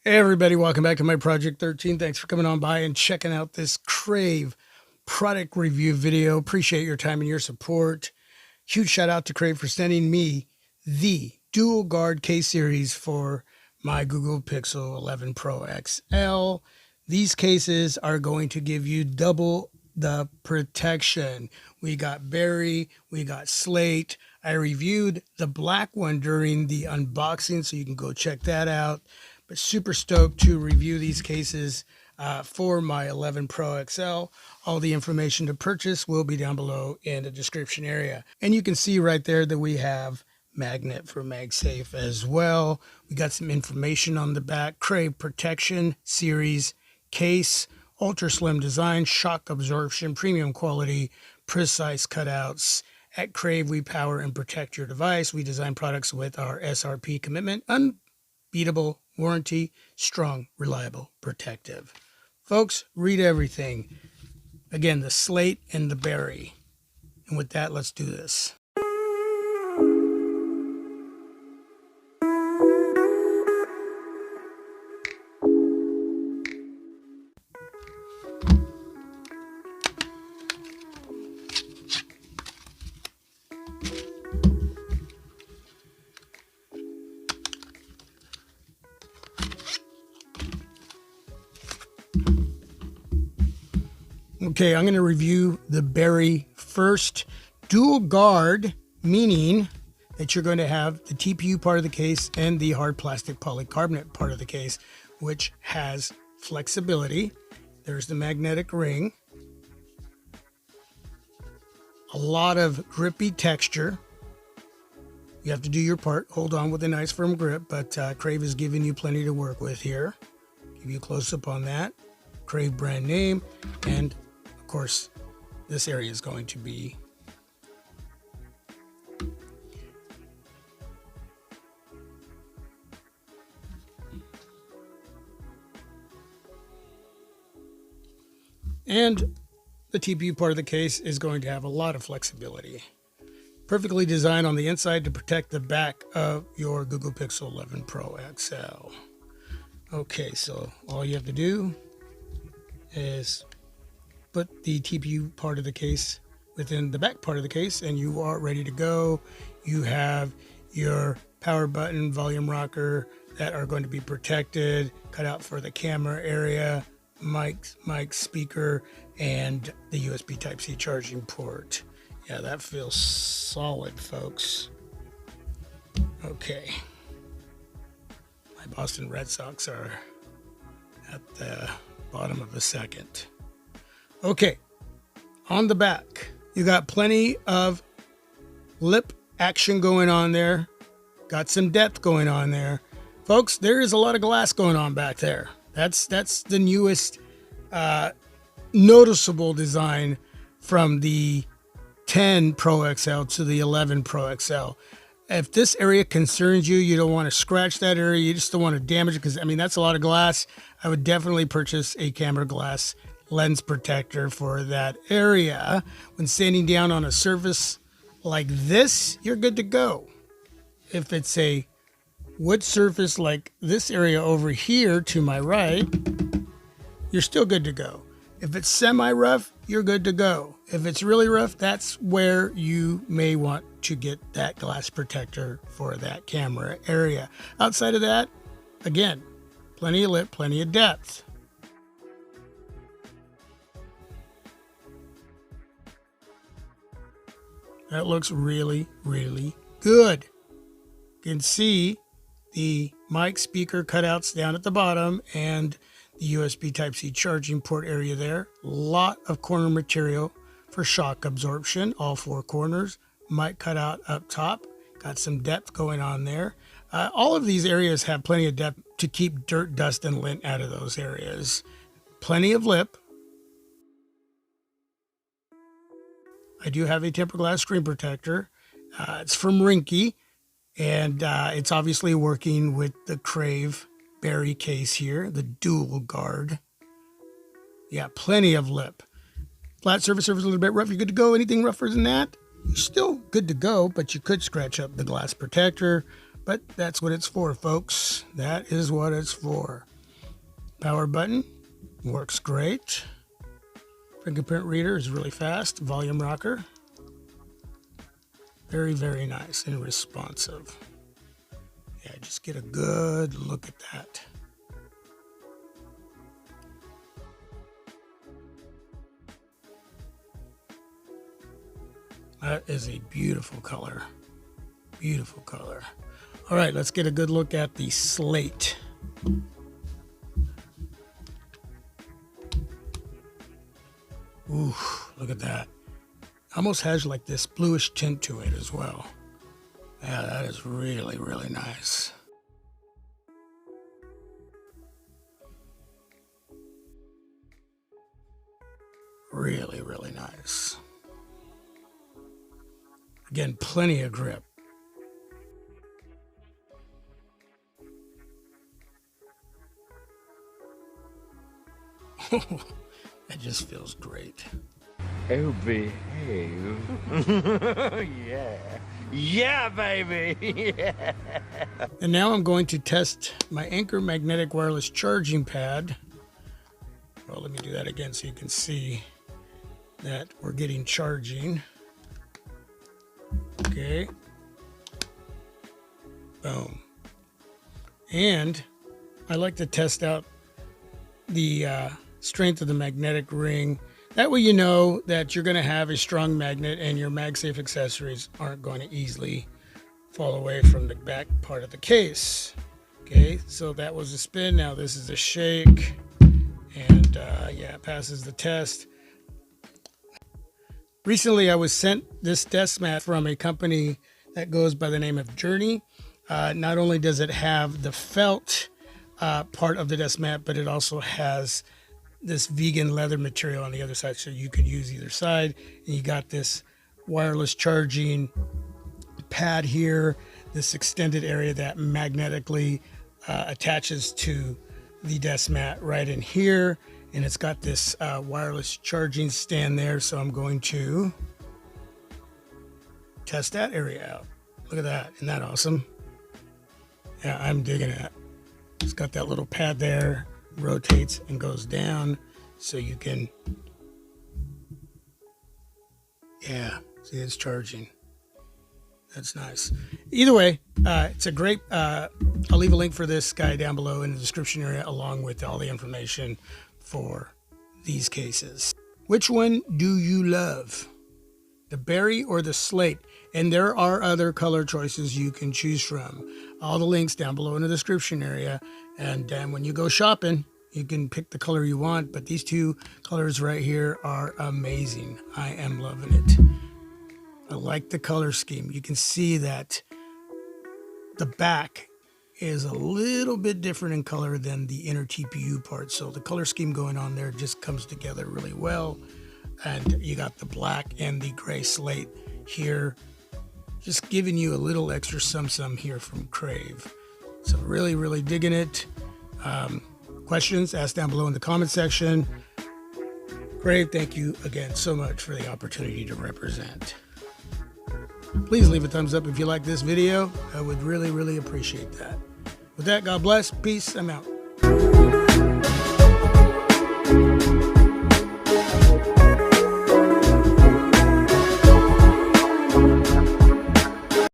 Hey everybody, welcome back to my Project 13. Thanks for coming on by and checking out this Crave product review video. Appreciate your time and your support. Huge shout out to Crave for sending me the dual guard case series for my Google Pixel 11 Pro XL. These cases are going to give you double the protection. We got berry, we got slate. I reviewed the black one during the unboxing, so you can go check that out. But super stoked to review these cases for my 11 Pro XL. All the information to purchase will be down below in the description area. And you can see right there that we have magnet for MagSafe as well. We got some information on the back. Crave Protection Series case, ultra slim design, shock absorption, premium quality, precise cutouts. At Crave, we power and protect your device. We design products with our SRP commitment, unbeatable warranty, strong, reliable, protective. Folks, read everything. Again, the slate and the berry. And with that, let's do this. Okay, I'm going to review the berry first. Dual guard, meaning that you're going to have the TPU part of the case and the hard plastic polycarbonate part of the case, which has flexibility. There's the magnetic ring. A lot of grippy texture. You have to do your part. Hold on with a nice firm grip, but Crave is giving you plenty to work with here. Give you a close-up on that. Crave brand name, and of course, this area is going to be and the TPU part of the case is going to have a lot of flexibility. Perfectly designed on the inside to protect the back of your Google Pixel 11 Pro XL. Okay, so all you have to do is put the TPU part of the case within the back part of the case and you are ready to go. You have your power button, volume rocker that are going to be protected, cut out for the camera area, mic, speaker, and the USB Type-C charging port. Yeah, that feels solid, folks. Okay. My Boston Red Sox are at the bottom of the second. Okay, on the back, you got plenty of lip action going on there. Got some depth going on there. Folks, there is a lot of glass going on back there. That's the newest noticeable design from the 10 Pro XL to the 11 Pro XL. If this area concerns you, you don't want to scratch that area, you just don't want to damage it, because I mean that's a lot of glass. I would definitely purchase a camera glass lens protector for that area. When standing down on a surface like this, you're good to go. If it's a wood surface like this area over here to my right, you're still good to go. If it's semi-rough, you're good to go. If it's really rough, that's where you may want to get that glass protector for that camera area. Outside of that, again, plenty of lip, plenty of depth. That looks really, really good. You can see the mic speaker cutouts down at the bottom and the USB Type-C charging port area there. A lot of corner material for shock absorption, all four corners. Mic cutout up top. Got some depth going on there. All of these areas have plenty of depth to keep dirt, dust, and lint out of those areas. Plenty of lip. I do have a tempered glass screen protector. It's from Rinky, and it's obviously working with the Crave berry case here, the dual guard. Yeah, plenty of lip. Flat surface a little bit rough, you're good to go. Anything rougher than that, you're still good to go, but you could scratch up the glass protector. But that's what it's for, folks. That is what it's for. Power button works great. Fingerprint reader is really fast. Volume rocker. Very, very nice and responsive. Yeah, just get a good look at that. That is a beautiful color. Beautiful color. All right, let's get a good look at the slate. Ooh, look at that. Almost has like this bluish tint to it as well. Yeah, that is really, really nice. Really, really nice. Again, plenty of grip. That just feels great. Oh, behave. Yeah. Yeah, baby. Yeah. And now I'm going to test my Anchor magnetic wireless charging pad. Well, let me do that again so you can see that we're getting charging. Okay. Boom. And I like to test out the strength of the magnetic ring. That way you know that you're going to have a strong magnet and your MagSafe accessories aren't going to easily fall away from the back part of the case. Okay, so that was a spin. Now this is a shake. And yeah, it passes the test. Recently, I was sent this desk mat from a company that goes by the name of Journey. Not only does it have the felt part of the desk mat, but it also has this vegan leather material on the other side, so you can use either side. And you got this wireless charging pad here, this extended area that magnetically attaches to the desk mat right in here. And it's got this wireless charging stand there. So I'm going to test that area out. Look at that. Isn't that awesome? Yeah, I'm digging it. It's got that little pad there, rotates and goes down so you can, yeah, see it's charging. That's nice. Either way, it's a great, I'll leave a link for this guy down below in the description area along with all the information for these cases. Which one do you love? The berry or the slate? And there are other color choices you can choose from. All the links down below in the description area. And when you go shopping, you can pick the color you want. But these two colors right here are amazing. I am loving it. I like the color scheme. You can see that the back is a little bit different in color than the inner TPU part. So the color scheme going on there just comes together really well. And you got the black and the gray slate here, just giving you a little extra sum here from Crave. So really, really digging it. Questions, ask down below in the comment section. Crave, thank you again so much for the opportunity to represent. Please leave a thumbs up if you like this video. I would really, really appreciate that. With that, God bless. Peace. I'm out.